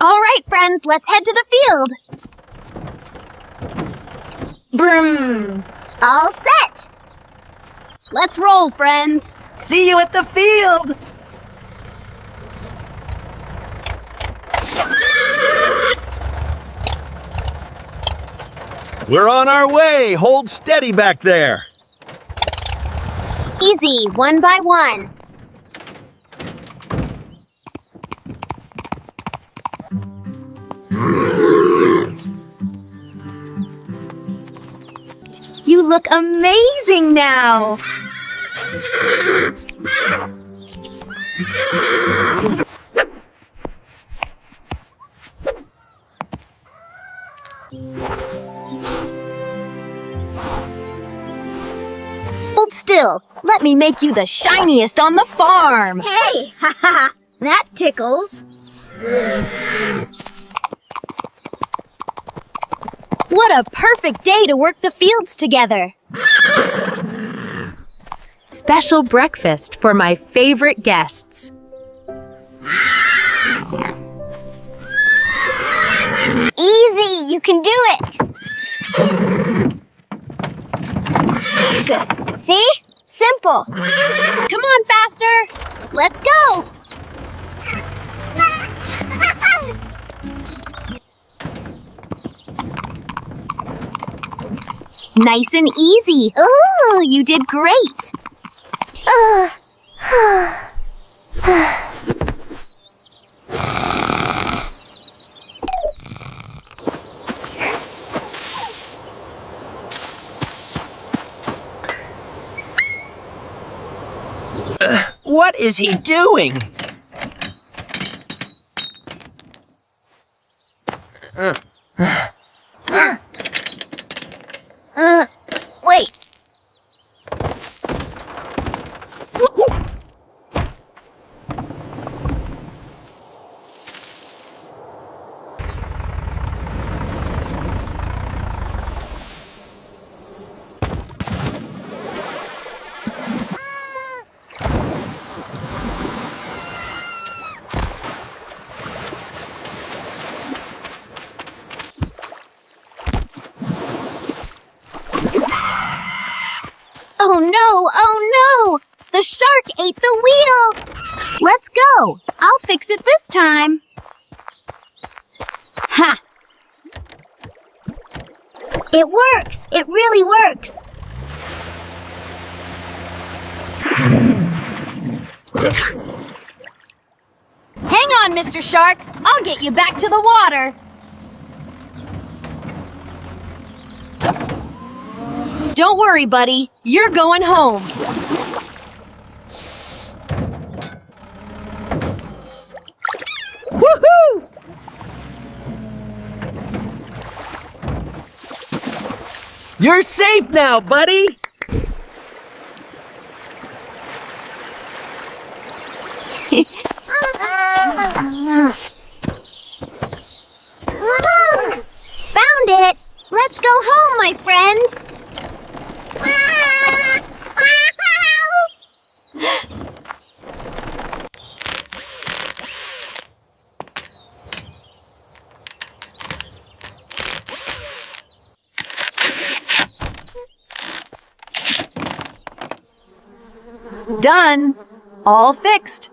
All right, friends, let's head to the field. Broom. All set. Let's roll, friends. See you at the field! We're on our way. Hold steady back there. Easy, one by one. You look amazing now. Hold still. Let me make you the shiniest on the farm. Hey, ha ha, that tickles. What a perfect day to work the fields together. Special breakfast for my favorite guests. Easy, you can do it. Good. See? Simple. Come on, faster. Let's go. Nice and easy. Ooh, you did great. What is he doing? Wait. Oh no! The shark ate the wheel! Let's go! I'll fix it this time. Ha! It works! It really works! Hang on, Mr. Shark. I'll get you back to the water. Don't worry, buddy. You're going home. Woohoo! You're safe now, buddy! Found it! Let's go home, my friend! Done. All fixed.